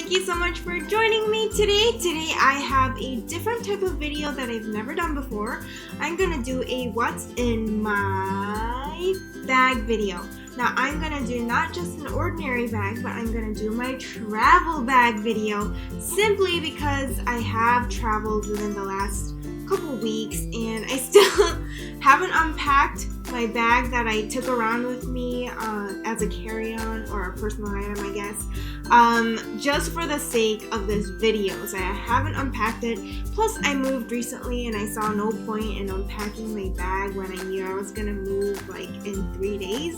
thank you so much for joining me today. Today I have a different type of video that I've never done before. I'm gonna do a what's in my bag video. Now I'm gonna do not just an ordinary bag, but I'm gonna do my travel bag video simply because I have traveled within the last couple weeks and I still haven't unpacked my bag that I took around with me as a carry-on or a personal item, I guess, just for the sake of this video. So I haven't unpacked it. Plus I moved recently and I saw no point in unpacking my bag when I knew I was gonna move like in 3 days.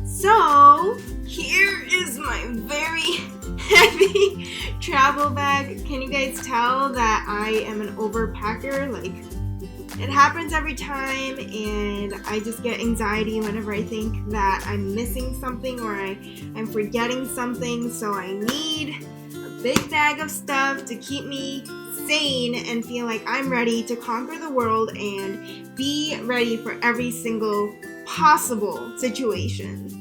So here is my very heavy travel bag. Can you guys tell that I am an overpacker? Like, it happens every time and I just get anxiety whenever I think that I'm missing something or I'm forgetting something. So I need a big bag of stuff to keep me sane and feel like I'm ready to conquer the world and be ready for every single possible situation.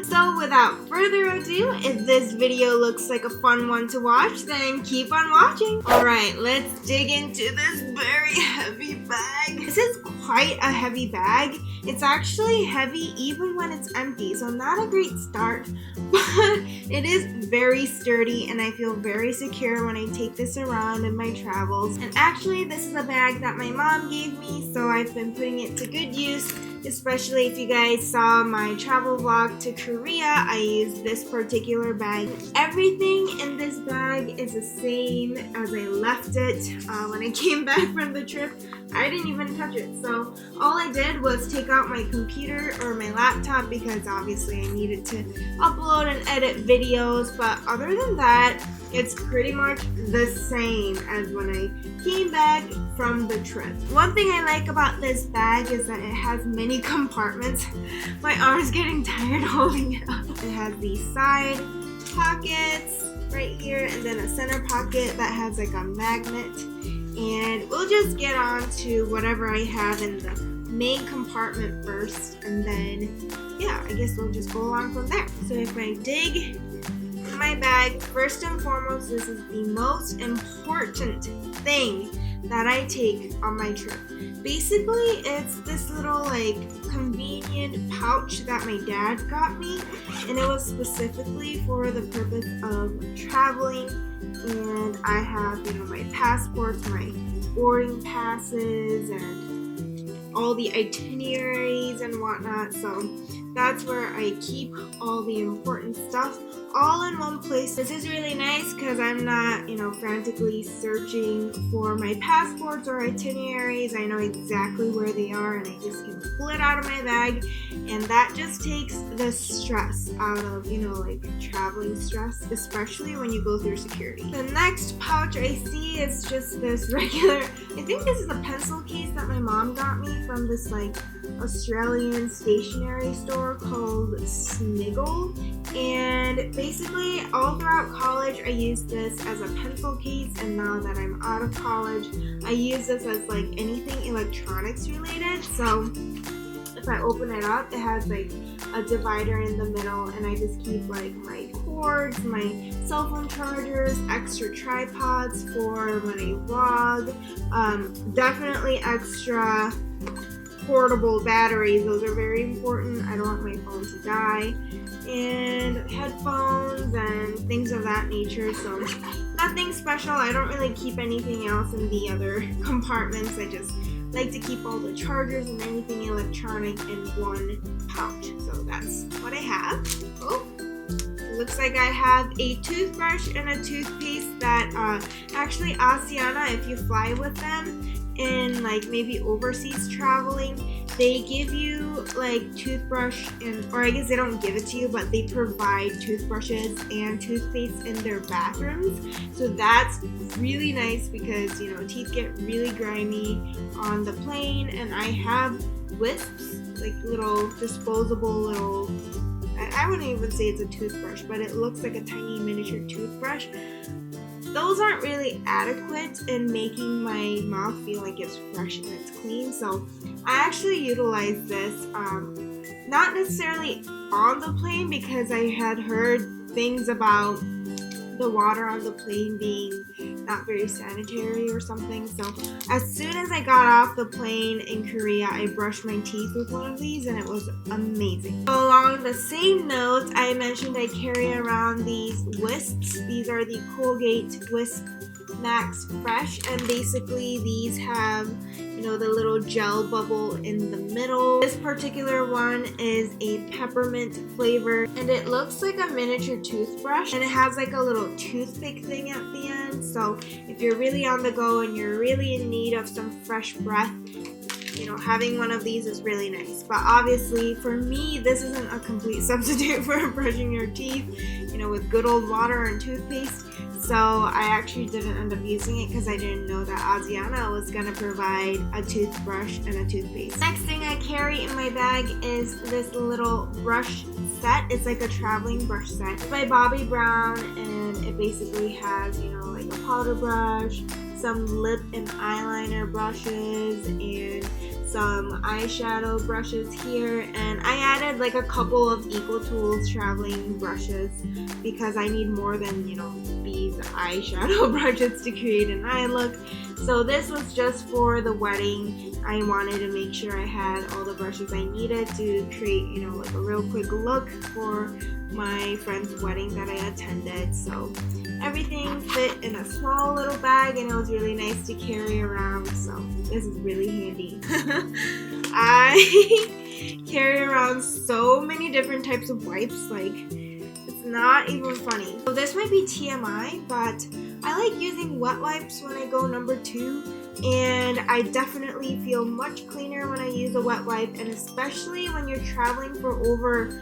So without further ado, if this video looks like a fun one to watch, then keep on watching. Alright, let's dig into this very heavy bag. This is quite a heavy bag. It's actually heavy even when it's empty, so not a great start, but it is very sturdy and I feel very secure when I take this around in my travels. And actually this is a bag that my mom gave me, so I've been putting it to good use. Especially if you guys saw my travel vlog to Korea, I used this particular bag. Everything in this bag is the same as I left it when I came back from the trip. I didn't even touch it. So all I did was take out my computer or my laptop because obviously I needed to upload and edit videos. But other than that, it's pretty much the same as when I came back from the trip. One thing I like about this bag is that it has many compartments. My arm's getting tired holding it up. It has these side pockets right here and then a center pocket that has like a magnet. And we'll just get on to whatever I have in the main compartment first, and then yeah, I guess we'll just go along from there. So if I dig my bag, first and foremost, this is the most important thing that I take on my trip. Basically, it's this little like convenient pouch that my dad got me, and it was specifically for the purpose of traveling. And I have, you know, my passports, my boarding passes, and all the itineraries and whatnot. So that's where I keep all the important stuff all in one place. This is really nice because I'm not, you know, frantically searching for my passports or itineraries. I know exactly where they are and I just can pull it out of my bag, and that just takes the stress out of, you know, like traveling stress, especially when you go through security. The next pouch I see is just this regular, I think this is a pencil case that my mom got me from this like Australian stationery store called Sniggle. And basically all throughout college I used this as a pencil case, and now that I'm out of college I use this as like anything electronics related. So if I open it up, it has like a divider in the middle, and I just keep like my cords, my cell phone chargers, extra tripods for when I vlog, definitely extra portable batteries. Those are very important. I don't want my phone to die. And headphones and things of that nature. So nothing special. I don't really keep anything else in the other compartments. I just like to keep all the chargers and anything electronic in one pouch. So that's what I have. Oh, it looks like I have a toothbrush and a toothpaste that actually Asiana, if you fly with them in like maybe overseas traveling, they give you like toothbrush, and or I guess they don't give it to you, but they provide toothbrushes and toothpaste in their bathrooms. So that's really nice because, you know, teeth get really grimy on the plane, and I have wisps, like little disposable little, I wouldn't even say it's a toothbrush, but it looks like a tiny miniature toothbrush. Those aren't really adequate in making my mouth feel like it's fresh and it's clean, so I actually utilize this, not necessarily on the plane because I had heard things about the water on the plane being not very sanitary or something. So as soon as I got off the plane in Korea, I brushed my teeth with one of these and it was amazing. So along the same note, I mentioned I carry around these wisps. These are the Colgate Wisp Max Fresh, and basically these have, you know, the little gel bubble in the middle. This particular one is a peppermint flavor, and it looks like a miniature toothbrush, and it has like a little toothpick thing at the end. So if you're really on the go and you're really in need of some fresh breath, you know, having one of these is really nice. But obviously for me, this isn't a complete substitute for brushing your teeth, you know, with good old water and toothpaste. So I actually didn't end up using it because I didn't know that Asiana was going to provide a toothbrush and a toothpaste. Next thing I carry in my bag is this little brush set. It's like a traveling brush set. It's by Bobbi Brown, and it basically has, you know, like a powder brush, some lip and eyeliner brushes, and some eyeshadow brushes here, and I added like a couple of Equal Tools traveling brushes because I need more than, you know, these eyeshadow brushes to create an eye look. So this was just for the wedding. I wanted to make sure I had all the brushes I needed to create, you know, like a real quick look for my friend's wedding that I attended. So everything fit in a small little bag, and it was really nice to carry around, so this is really handy. I carry around so many different types of wipes, like it's not even funny. So this might be TMI, but I like using wet wipes when I go number 2, and I definitely feel much cleaner when I use a wet wipe, and especially when you're traveling for over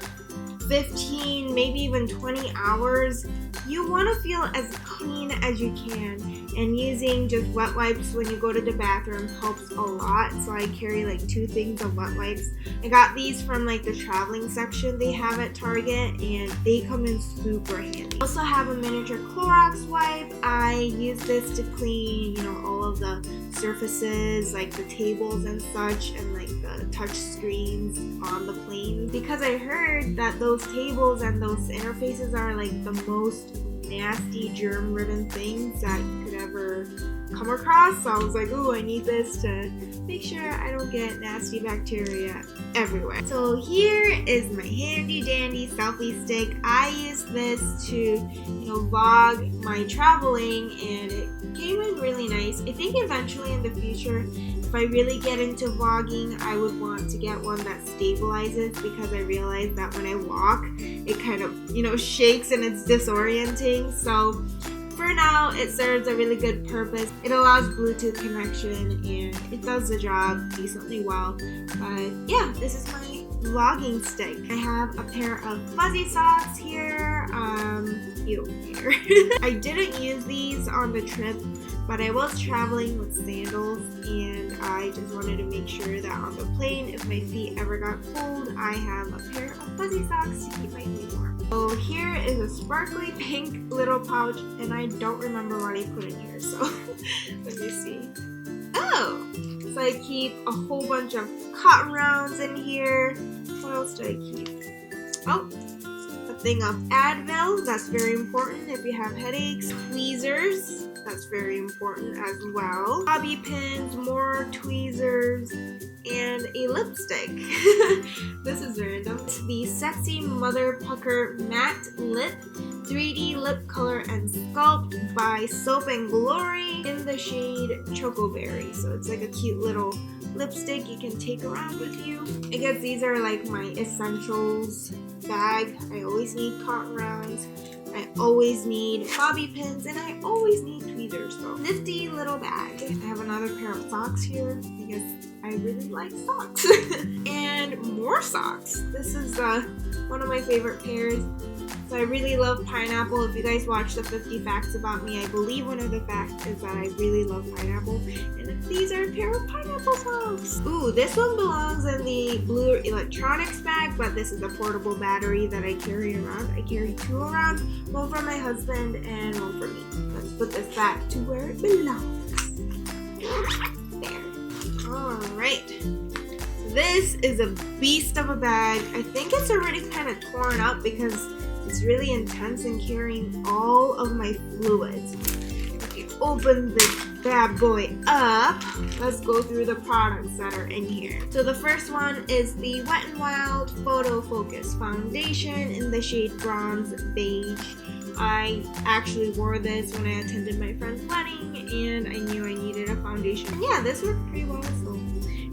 15, maybe even 20 hours, you want to feel as clean as you can, and using just wet wipes when you go to the bathroom helps a lot. So I carry like 2 things of wet wipes. I got these from like the traveling section they have at Target, and they come in super handy. I also have a miniature Clorox wipe. I use this to clean, you know, all of the surfaces like the tables and such, and like the touch screens on the plane, because I heard that those tables and those interfaces are like the most nasty germ-ridden things that you could ever come across. So I was like, oh, I need this to make sure I don't get nasty bacteria everywhere. So here is my handy dandy selfie stick. I use this to, you know, vlog my traveling, and it came in really nice. I think eventually in the future, if I really get into vlogging, I would want to get one that stabilizes, because I realize that when I walk, it kind of, you know, shakes and it's disorienting. So for now, it serves a really good purpose. It allows Bluetooth connection, and it does the job decently well. But yeah, this is my vlogging stick. I have a pair of fuzzy socks here. I didn't use these on the trip, but I was traveling with sandals, and I just wanted to make sure that on the plane, if my feet ever got cold, I have a pair of fuzzy socks to keep my feet warm. So here is a sparkly pink little pouch, and I don't remember what I put in here, so let me see. Oh, so I keep a whole bunch of cotton rounds in here. What else do I keep? Oh, a thing of Advil, that's very important if you have headaches. Tweezers, that's very important as well. Bobby pins, more tweezers, and a lipstick. This is random. It's the Sexy Mother Pucker Matte Lip 3D Lip Color and Sculpt by Soap & Glory in the shade Chocoberry. So it's like a cute little lipstick you can take around with you. I guess these are like my essentials bag. I always need cotton rounds, I always need bobby pins, and I always need tweezers. So nifty little bag. I have another pair of socks here because I really like socks. And more socks. This is one of my favorite pairs. So I really love pineapple. If you guys watch the 50 Facts About Me, I believe one of the facts is that I really love pineapple. And these are a pair of pineapple socks. Ooh, this one belongs in the blue electronics bag, but this is a portable battery that I carry around. I carry 2 around, one for my husband and one for me. Let's put this back to where it belongs. There. Alright. This is a beast of a bag. I think it's already kind of torn up because It's really intense in carrying all of my fluids. Okay, open this bad boy up. Let's go through the products that are in here. So the first one is the Wet n Wild Photo Focus Foundation in the shade Bronze Beige. I actually wore this when I attended my friend's wedding and I knew I needed a foundation. And yeah, this worked pretty well, so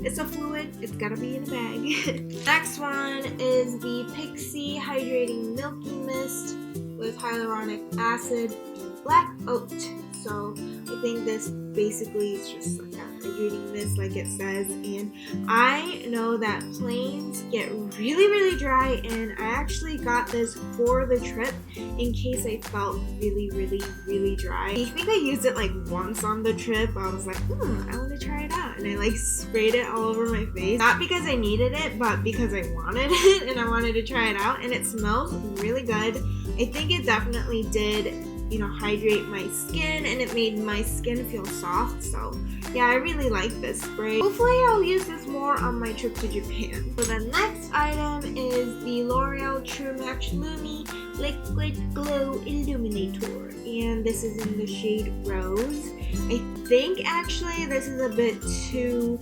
it's a fluid, it's gotta be in a bag. Next one is the Pixie Hydrating Milky Mist with hyaluronic acid and black oat. So I think this basically is just like a hydrating mist like it says, and I know that planes get really dry, and I actually got this for the trip in case I felt really dry. I think I used it like once on the trip. I was like, I want to try it out, and I like sprayed it all over my face, not because I needed it but because I wanted it and I wanted to try it out, and it smells really good. I think it definitely did, you know, hydrate my skin, and it made my skin feel soft. So yeah, I really like this spray. Hopefully I'll use this more on my trip to Japan. So the next item is the L'Oreal True Match Lumi Liquid Glow Illuminator, and this is in the shade Rose. I think actually this is a bit too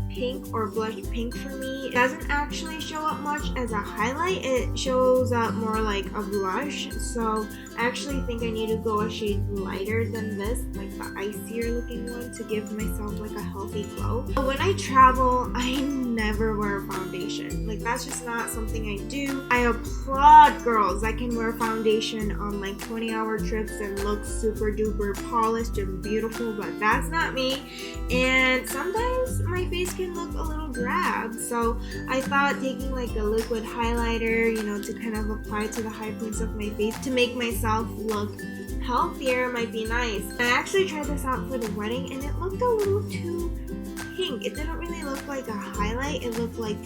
pink or blush pink for me. It doesn't actually show up much as a highlight, it shows up more like a blush, so I actually think I need to go a shade lighter than this, like the icier looking one, to give myself like a healthy glow. But when I travel, I never wear foundation. Like, that's just not something I do. I applaud girls that can wear foundation on like 20-hour trips and look super duper polished and beautiful, but that's not me. And sometimes my face can look a little drab, so I thought taking like a liquid highlighter, you know, to kind of apply to the high points of my face to make myself look healthier might be nice. I actually tried this out for the wedding and it looked a little too pink. It didn't really look like a highlight, it looked like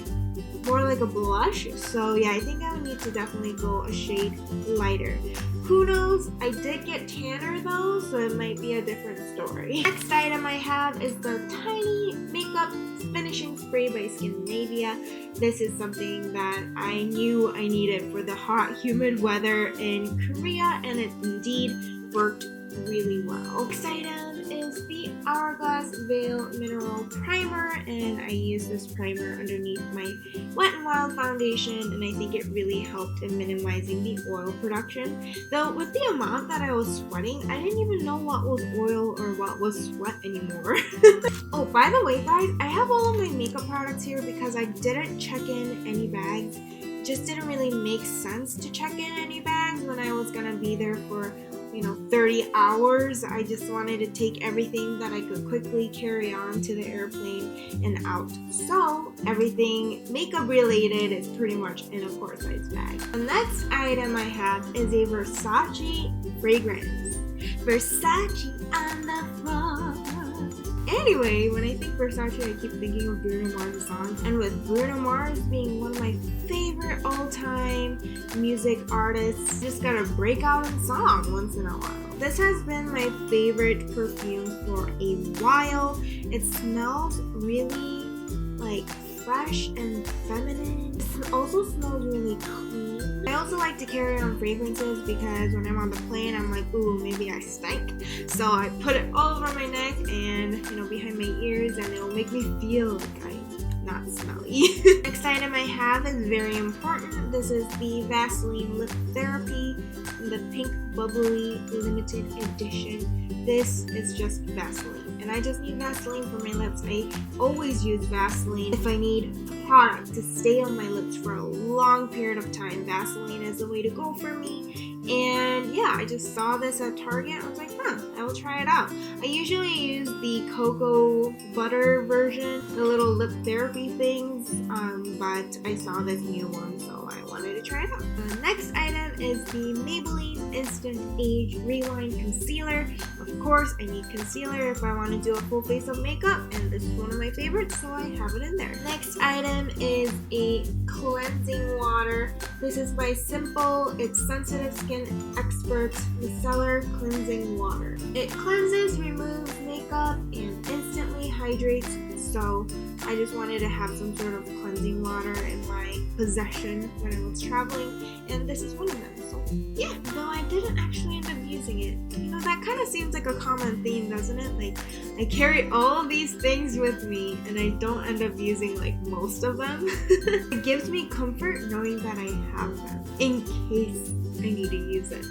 more like a blush. So yeah, I think I would need to definitely go a shade lighter. Who knows? I did get tanner though, so it might be a different story. Next item I have is the Tiny Makeup Finishing Spray by Scandinavia. This is something that I knew I needed for the hot, humid weather in Korea, and it indeed worked really well. Next item is the Hourglass Veil Mineral Primer, and I use this primer underneath my Wet n Wild foundation, and I think it really helped in minimizing the oil production. Though with the amount that I was sweating, I didn't even know what was oil or what was sweat anymore. Oh, by the way guys, I have all of my makeup products here because I didn't check in any bags. It just didn't really make sense to check in any bags when I was gonna be there for 30 hours. I just wanted to take everything that I could quickly carry on to the airplane and out. So everything makeup related is pretty much in a quart size bag. The next item I have is a Versace fragrance. Versace on the floor. Anyway, when I think Versace, I keep thinking of Bruno Mars' songs. And with Bruno Mars being one of my favorite all-time music artists, just gotta break out in song once in a while. This has been my favorite perfume for a while. It smells really like fresh and feminine. It also smells really clean. I also like to carry on fragrances because when I'm on the plane, I'm like, ooh, maybe I stink. So I put it all over my neck and, behind my ears, and it'll make me feel like I'm not smelly. Next item I have is very important. This is the Vaseline Lip Therapy in the Pink Bubbly Limited Edition. This is just Vaseline, and I just need Vaseline for my lips. I always use Vaseline if I need product to stay on my lips for a long period of time. Vaseline is the way to go for me. And yeah, I just saw this at Target. I was like, I will try it out. I usually use the cocoa butter version, the little lip therapy things, but I saw this new one, so I wanted to try it out. The next item is the Maybelline Instant Age Rewind Concealer. Of course, I need concealer if I want to do a full face of makeup, and this is one of my favorites, so I have it in there. Next item is a cleansing water. This is by Simple. It's Sensitive Skin Experts Micellar Cleansing Water. It cleanses, removes makeup, and instantly hydrates, so I just wanted to have some sort of cleansing water in my possession when I was traveling, and this is one of them, so yeah, though I didn't actually end up using it. You know, that kind of seems like a common theme, doesn't it? Like, I carry all these things with me and I don't end up using like most of them. It gives me comfort knowing that I have them in case I need to use it.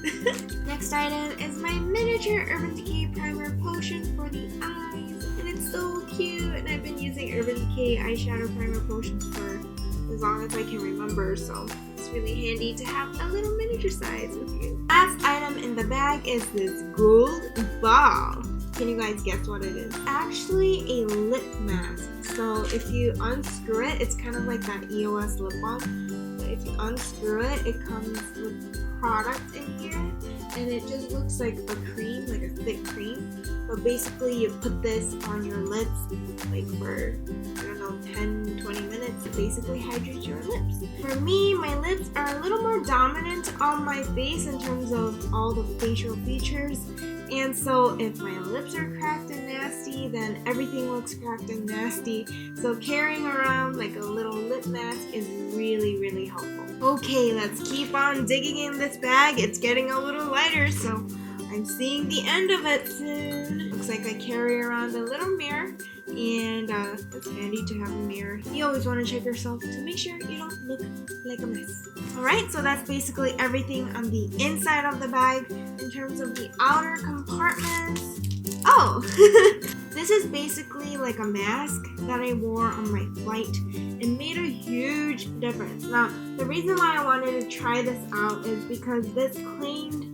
Next item is my miniature Urban Decay primer potion for the eyes, and it's so cute, and I've been using Urban Decay eyeshadow primer potions for as long as I can remember, so it's really handy to have a little miniature size with you. Last item in the bag is this gold ball. Can you guys guess what it is? Actually a lip mask. So if you unscrew it, it's kind of like that EOS lip balm. But if you unscrew it, it comes with product in here, and it just looks like a cream, like a thick cream. But basically you put this on your lips like for, I don't know, 10-20 minutes to basically hydrate your lips. For me, my lips are a little more dominant on my face in terms of all the facial features. And so if my lips are cracked and nasty, then everything looks cracked and nasty. So carrying around like a little lip mask is really, really helpful. Okay, let's keep on digging in this bag. It's getting a little lighter, so I'm seeing the end of it soon. Looks like I carry around a little mirror, and it's handy to have a mirror. You always want to check yourself to make sure you don't look like a mess. Alright, so that's basically everything on the inside of the bag. In terms of the outer compartments, oh, this is basically like a mask that I wore on my flight. It made a huge difference. Now, the reason why I wanted to try this out is because this claimed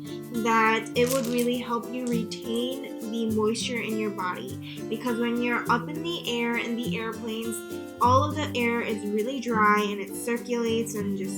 that it would really help you retain the moisture in your body, because when you're up in the air in the airplanes, all of the air is really dry and it circulates and just,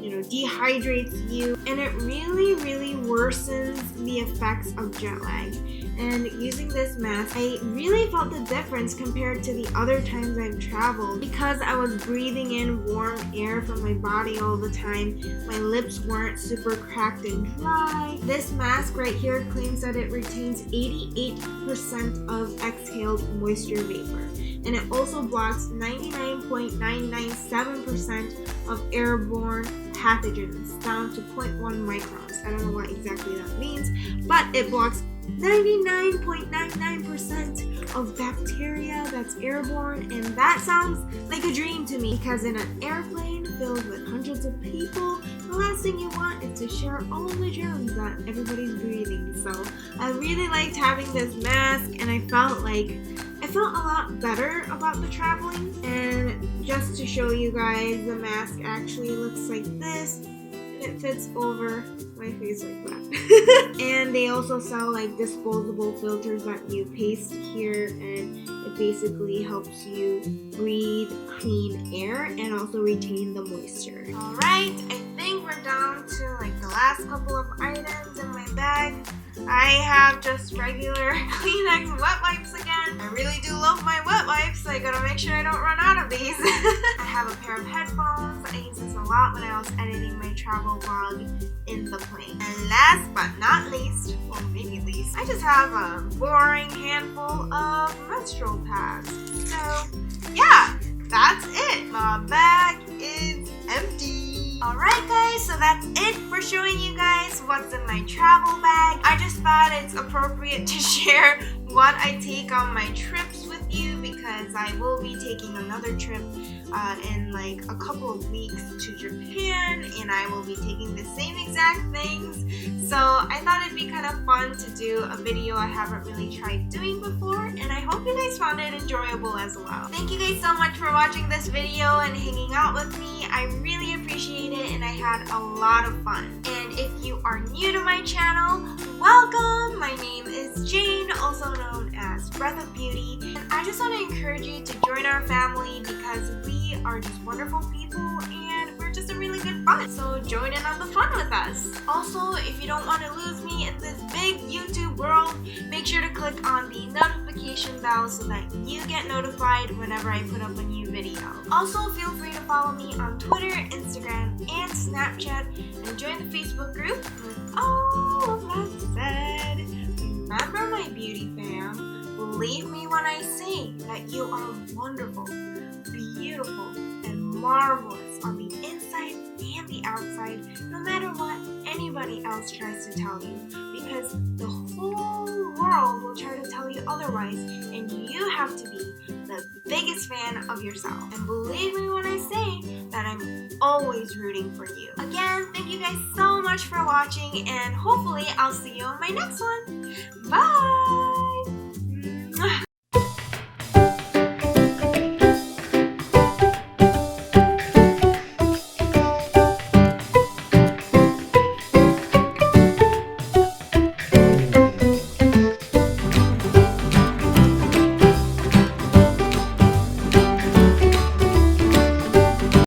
you know, dehydrates you, and it really worsens the effects of jet lag. And using this mask, I really felt the difference compared to the other times I've traveled. Because I was breathing in warm air from my body all the time, my lips weren't super cracked and dry. This mask right here claims that it retains 88% of exhaled moisture vapor. And it also blocks 99.997% of airborne pathogens down to 0.1 microns. I don't know what exactly that means, but it blocks 99.99% of bacteria that's airborne, and that sounds like a dream to me, because in an airplane filled with hundreds of people, the last thing you want is to share all of the germs that everybody's breathing. So I really liked having this mask, and I felt a lot better about the traveling. And just to show you guys, the mask actually looks like this, and it fits over my face like that. And they also sell like disposable filters that you paste here, and it basically helps you breathe clean air and also retain the moisture. Alright, I think we're down to like the last couple of items in my bag. I have just regular Kleenex wet wipes again. I really do love my wet wipes, so I gotta make sure I don't run out of these. I have a pair of headphones. I use this a lot when I was editing my travel vlog in the plane. And last but not least, well maybe least, I just have a boring handful of menstrual pads. So yeah, that's it. My bag is empty. Alright guys, so that's it for showing you guys what's in my travel bag. I just thought it's appropriate to share what I take on my trips with you, because I will be taking another trip in like a couple of weeks to Japan, and I will be taking the same exact things. So I thought it'd be kind of fun to do a video I haven't really tried doing before, and I hope you guys found it enjoyable as well. Thank you guys so much for watching this video and hanging out with me. I really appreciate it, and I had a lot of fun. And if you are new to my channel, welcome! My name is Jane, also known as Breath of Beauty, and I just want to encourage you to join our family, because we are just wonderful people and we're just a really good fun. So join in on the fun with us. Also, if you don't want to lose me in this big YouTube world, make sure to click on the notification bell so that you get notified whenever I put up a new video. Also, feel free to follow me on Twitter, Instagram, and Snapchat, and join the Facebook group. With all of that said, remember my beauty fam, believe me when I say that you are wonderful, beautiful, and marvelous on the inside and the outside, no matter what anybody anybody else tries to tell you, because the whole world will try to tell you otherwise, and you have to be the biggest fan of yourself. And believe me when I say that I'm always rooting for you. Again, thank you guys so much for watching, and hopefully I'll see you in my next one. Bye!